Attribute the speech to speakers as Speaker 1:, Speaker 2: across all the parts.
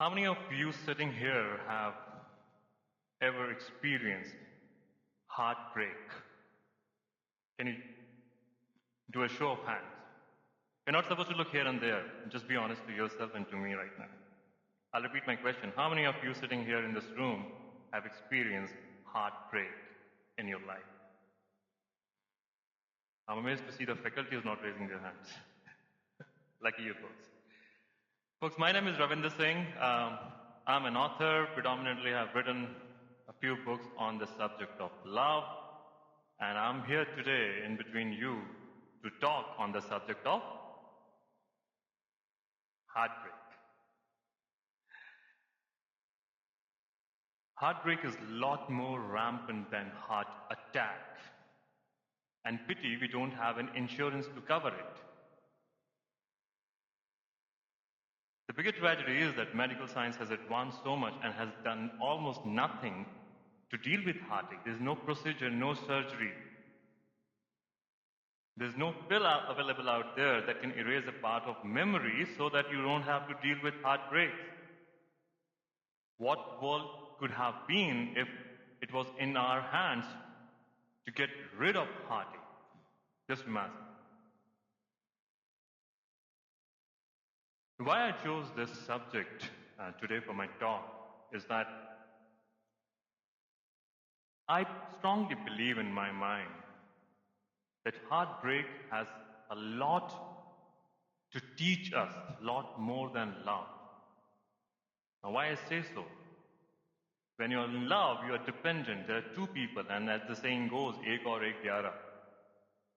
Speaker 1: How many of you sitting here have ever experienced heartbreak? Can you do a show of hands? You're not supposed to look here and there. Just be honest to yourself and to me right now. I'll repeat my question. How many of you sitting here in this room have experienced heartbreak in your life? I'm amazed to see the faculty is not raising their hands. Lucky you folks. Folks, my name is Ravinder Singh. I'm an author. Predominantly, I've written a few books on the subject of love. And I'm here today in between you to talk on the subject of heartbreak. Heartbreak is a lot more rampant than heart attack. And pity we don't have an insurance to cover it. The biggest tragedy is that medical science has advanced so much and has done almost nothing to deal with heartache. There's no procedure, no surgery. There's no pill available out there that can erase a part of memory so that you don't have to deal with heartbreak. What world could have been if it was in our hands to get rid of heartache? Just imagine. Why I chose this subject today for my talk is that I strongly believe in my mind that heartbreak has a lot to teach us, a lot more than love. Now, why I say so? When you're in love, you are dependent. There are two people, and as the saying goes, ek aur ek gyara.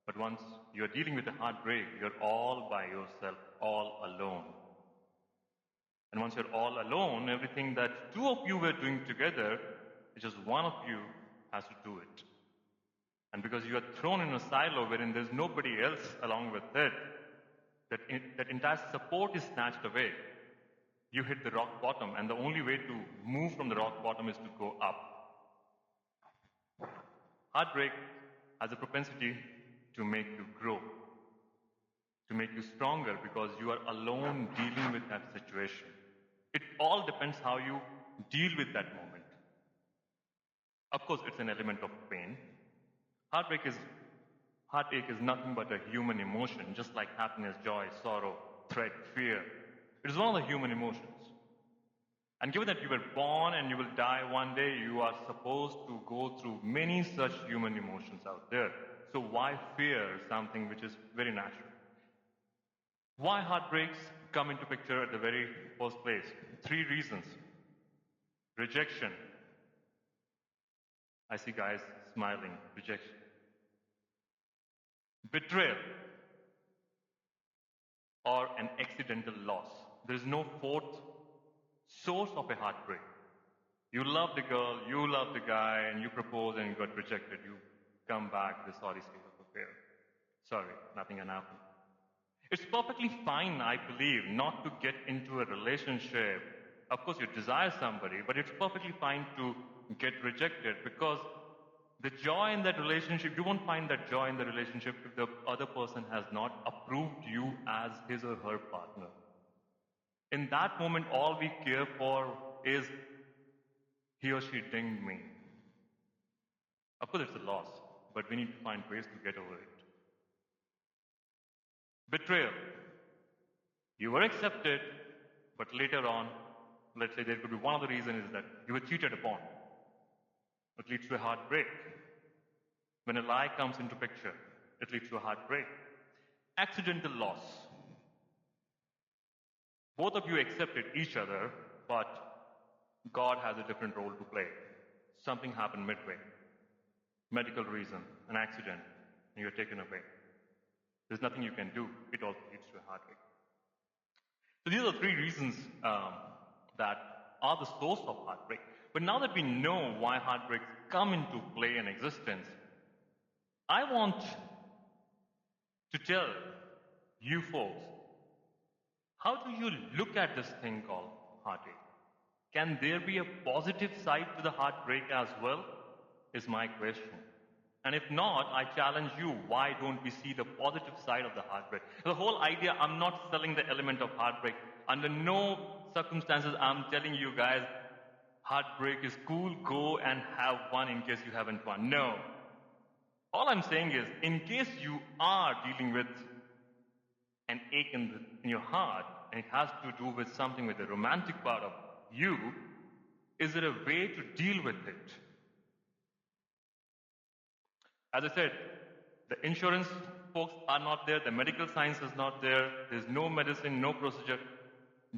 Speaker 1: But once you're dealing with a heartbreak, you're all by yourself, all alone. And once you're all alone, everything that two of you were doing together, it's just one of you has to do it. And because you are thrown in a silo wherein there's nobody else along with it, that entire support is snatched away. You hit the rock bottom, and the only way to move from the rock bottom is to go up. Heartbreak has a propensity to make you grow, to make you stronger because you are alone dealing with that situation. It all depends how you deal with that moment. Of course, it's an element of pain. Heartache is nothing but a human emotion, just like happiness, joy, sorrow, threat, fear. It is one of the human emotions. And given that you were born and you will die one day, you are supposed to go through many such human emotions out there. So why fear something which is very natural? Why heartbreaks come into picture at the very first place? 3 reasons. Rejection. I see guys smiling. Rejection. Betrayal. Or an accidental loss. There is no fourth source of a heartbreak. You love the girl, you love the guy, and you propose and you got rejected. You come back with the sorry state of affair. Sorry, nothing can happen. It's perfectly fine, I believe, not to get into a relationship. Of course, you desire somebody, but it's perfectly fine to get rejected because the joy in that relationship, you won't find that joy in the relationship if the other person has not approved you as his or her partner. In that moment, all we care for is he or she dinged me. Of course, it's a loss, but we need to find ways to get over it. Betrayal. You were accepted, but later on, let's say there could be one of the reasons is that you were cheated upon. It leads to a heartbreak. When a lie comes into picture, it leads to a heartbreak. Accidental loss. Both of you accepted each other, but God has a different role to play. Something happened midway. Medical reason, an accident, and you're taken away. There's nothing you can do. It also leads to a heartbreak. So these are 3 reasons that are the source of heartbreak. But now that we know why heartbreaks come into play in existence, I want to tell you folks, how do you look at this thing called heartache? Can there be a positive side to the heartbreak as well? Is my question. And if not, I challenge you, why don't we see the positive side of the heartbreak? The whole idea, I'm not selling the element of heartbreak. Under no circumstances I'm telling you guys, heartbreak is cool, go and have one in case you haven't won. No. All I'm saying is, in case you are dealing with an ache in your heart, and it has to do with something with the romantic part of you, is there a way to deal with it? As I said, the insurance folks are not there, the medical science is not there, there's no medicine, no procedure.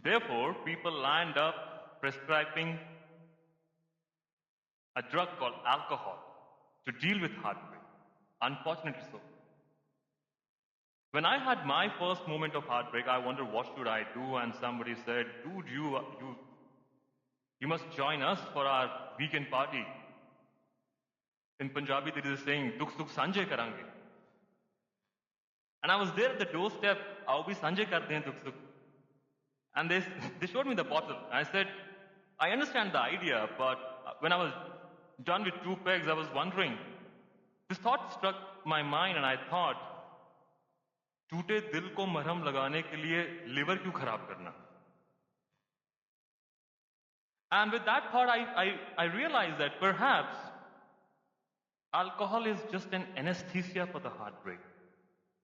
Speaker 1: Therefore, people lined up prescribing a drug called alcohol to deal with heartbreak. Unfortunately so. When I had my first moment of heartbreak, I wondered what should I do, and somebody said, dude, you must join us for our weekend party. In Punjabi, there is a saying, dukh sukh sanjay karange. And I was there at the doorstep, aao bhi sanjay karte hain dukh sukh. And they showed me the bottle. I said, I understand the idea, but when I was done with 2 pegs, I was wondering. This thought struck my mind, and I thought, टूटे दिल को मरहम लगाने के लिए liver क्यों खराब करना? And with that thought, I realized that perhaps alcohol is just an anesthesia for the heartbreak.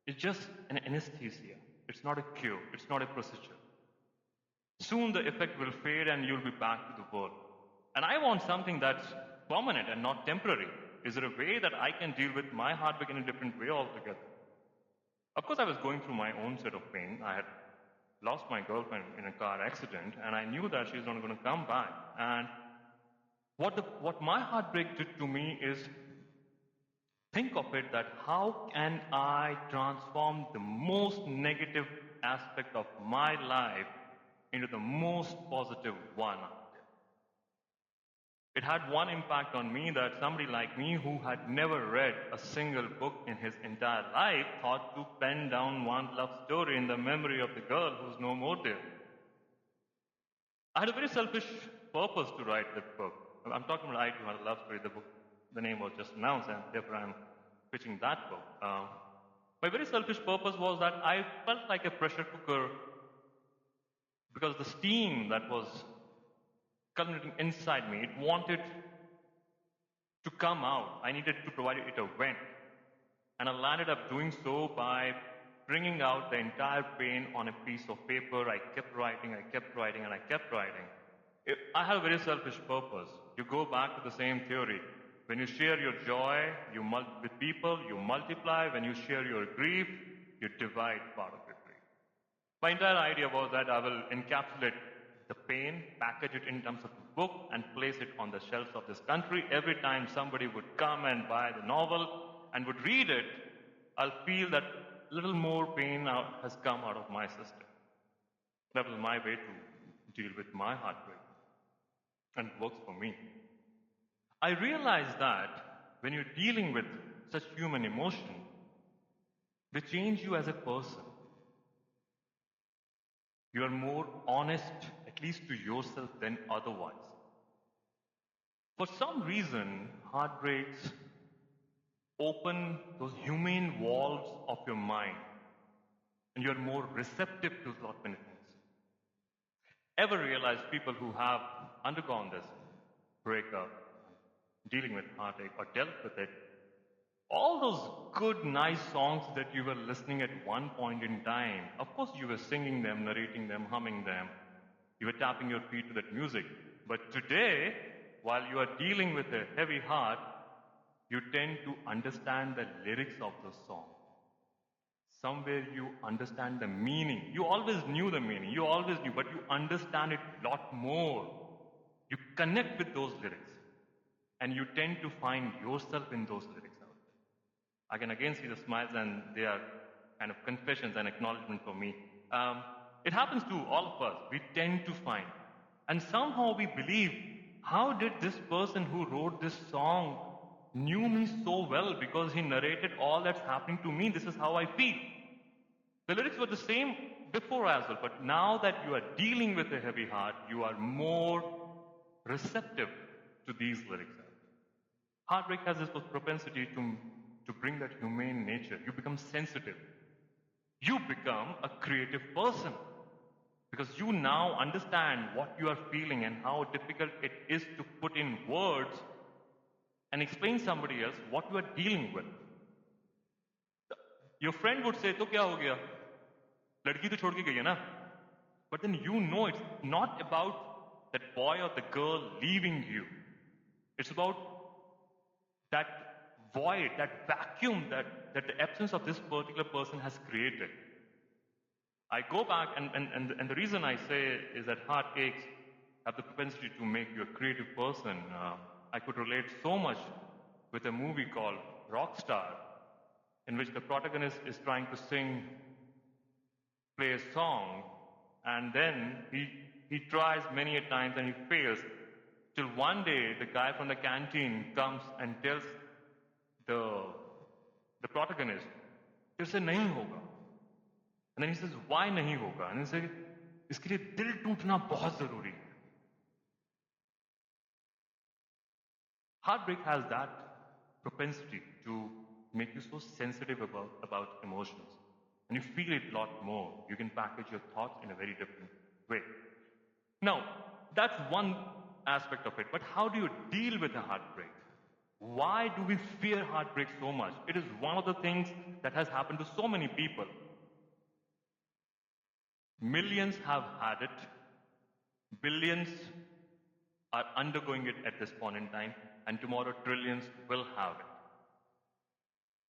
Speaker 1: It's just an anesthesia. It's not a cure. It's not a procedure. Soon the effect will fade and you'll be back to the world. And I want something that's permanent and not temporary. Is there a way that I can deal with my heartbreak in a different way altogether? Of course, I was going through my own set of pain. I had lost my girlfriend in a car accident, and I knew that she's not going to come back. And what my heartbreak did to me is think of it that how can I transform the most negative aspect of my life into the most positive one. It had one impact on me, that somebody like me who had never read a single book in his entire life thought to pen down one love story in the memory of the girl who's no more there. I had a very selfish purpose to write that book. I'm talking about I Too Had a Love Story. The book, the name was just announced, and therefore I'm pitching that book. My very selfish purpose was that I felt like a pressure cooker because the steam that was culminating inside me, it wanted to come out. I needed to provide it a vent. And I landed up doing so by bringing out the entire pain on a piece of paper. I kept writing, and I kept writing. I have a very selfish purpose. You go back to the same theory. When you share your joy with people, you multiply. When you share your grief, you divide part of your grief. My entire idea was that I will encapsulate the pain, package it in terms of a book, and place it on the shelves of this country. Every time somebody would come and buy the novel and would read it, I'll feel that little more pain has come out of my system. That was my way to deal with my heartbreak, and it works for me. I realized that when you're dealing with such human emotion, they change you as a person. You are more honest, at least to yourself, than otherwise. For some reason, heartbreaks open those humane walls of your mind, and you're more receptive to lot many things. Ever realize people who have undergone this breakup, dealing with heartache, or dealt with it, all those good, nice songs that you were listening at one point in time, of course you were singing them, narrating them, humming them, you were tapping your feet to that music. But today, while you are dealing with a heavy heart, you tend to understand the lyrics of the song. Somewhere you understand the meaning. You always knew the meaning, but you understand it a lot more. You connect with those lyrics, and you tend to find yourself in those lyrics. I can again see the smiles, and they are kind of confessions and acknowledgement for me. It happens to all of us. We tend to find. And somehow we believe, how did this person who wrote this song knew me so well because he narrated all that's happening to me? This is how I feel. The lyrics were the same before as well, but now that you are dealing with a heavy heart, you are more receptive to these lyrics. Heartbreak has this propensity to bring that humane nature. You become sensitive. You become a creative person. Because you now understand what you are feeling and how difficult it is to put in words and explain somebody else what you are dealing with. Your friend would say, "तो क्या हो गया? लड़की तो छोड़ के गई है ना?" But then you know it's not about that boy or the girl leaving you. It's about that void, that vacuum that the absence of this particular person has created. I go back, and the reason I say is that heartaches have the propensity to make you a creative person. I could relate so much with a movie called Rockstar, in which the protagonist is trying to play a song, and then he tries many a times and he fails, till one day the guy from the canteen comes and tells the protagonist, "इससे नहीं होगा." And then he says, "Why नहीं होगा?" And he says, "इसके लिए दिल टूटना बहुत जरूरी है." Heartbreak has that propensity to make you so sensitive about emotions. And you feel it a lot more. You can package your thoughts in a very different way. Now, that's one aspect of it. But how do you deal with a heartbreak? Why do we fear heartbreak so much? It is one of the things that has happened to so many people. Millions have had it. Billions are undergoing it at this point in time. And tomorrow, trillions will have it.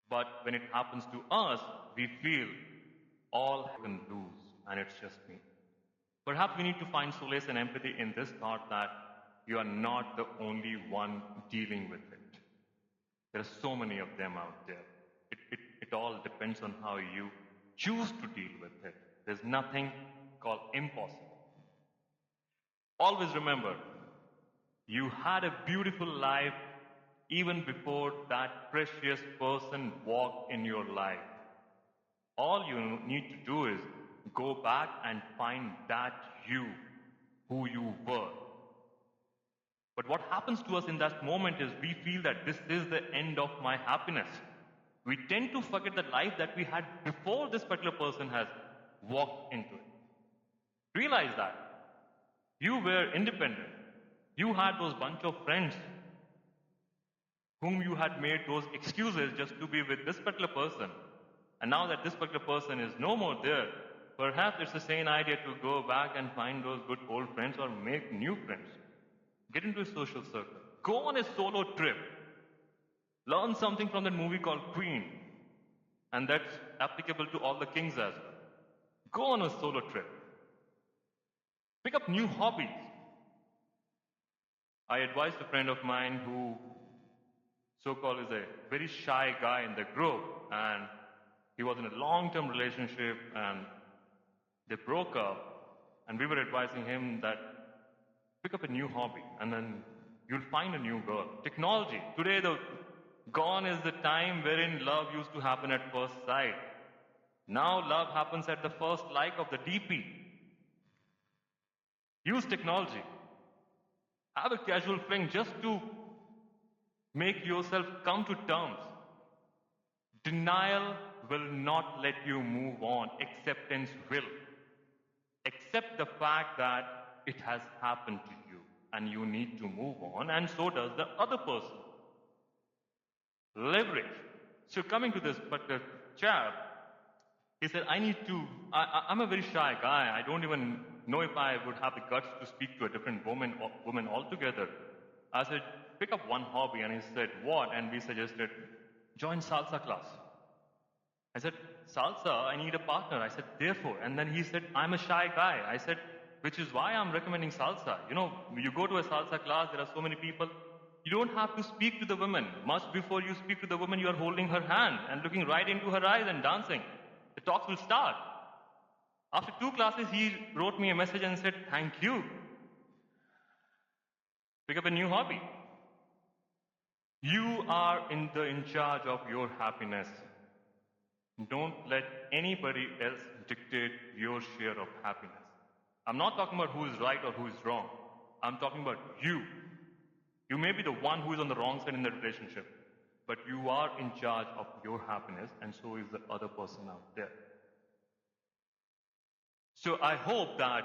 Speaker 1: But when it happens to us, we feel all can lose, and it's just me. Perhaps we need to find solace and empathy in this thought that you are not the only one dealing with it. There are so many of them out there. It all depends on how you choose to deal with it. There's nothing called impossible. Always remember, you had a beautiful life even before that precious person walked in your life. All you need to do is go back and find that you, who you were. But what happens to us in that moment is we feel that this is the end of my happiness. We tend to forget the life that we had before this particular person has walked into it. Realize that you were independent. You had those bunch of friends whom you had made those excuses just to be with this particular person. And now that this particular person is no more there, perhaps it's the same idea to go back and find those good old friends or make new friends. Get into a social circle. Go on a solo trip. Learn something from that movie called Queen. And that's applicable to all the kings as well. Go on a solo trip. Pick up new hobbies. I advised a friend of mine who so-called is a very shy guy in the group, and he was in a long-term relationship and they broke up, and we were advising him that pick up a new hobby and then you'll find a new girl. Technology. Today, gone is the time wherein love used to happen at first sight. Now love happens at the first like of the DP. Use technology. Have a casual fling just to make yourself come to terms. Denial will not let you move on. Acceptance will. Accept the fact that it has happened to you and you need to move on, and so does the other person. Leverage. So coming to this particular chap, he said, I'm a very shy guy. I don't even know if I would have the guts to speak to a different woman altogether. I said, pick up one hobby. And he said, what? And we suggested, join salsa class. I said, salsa, I need a partner. I said, therefore. And then he said, I'm a shy guy. I said, which is why I'm recommending salsa. You know, you go to a salsa class, there are so many people. You don't have to speak to the woman. Much before you speak to the woman, you are holding her hand and looking right into her eyes and dancing. The talks will start. After 2 classes, he wrote me a message and said, thank you. Pick up a new hobby. You are in charge of your happiness. Don't let anybody else dictate your share of happiness. I'm not talking about who is right or who is wrong. I'm talking about you. You may be the one who is on the wrong side in the relationship, but you are in charge of your happiness, and so is the other person out there. So I hope that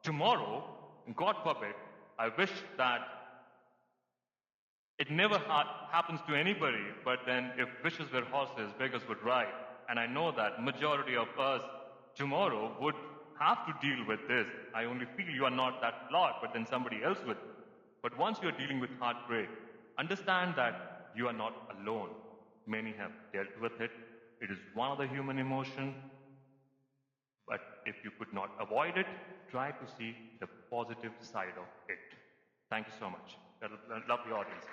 Speaker 1: tomorrow, God forbid, I wish that it never happens to anybody, but then if wishes were horses, beggars would ride. And I know that majority of us tomorrow would have to deal with this. I only feel you are not that lot, but then somebody else would. But once you are dealing with heartbreak, understand that you are not alone. Many have dealt with it. It is one of the human emotion. But if you could not avoid it, try to see the positive side of it. Thank you so much. I love the audience.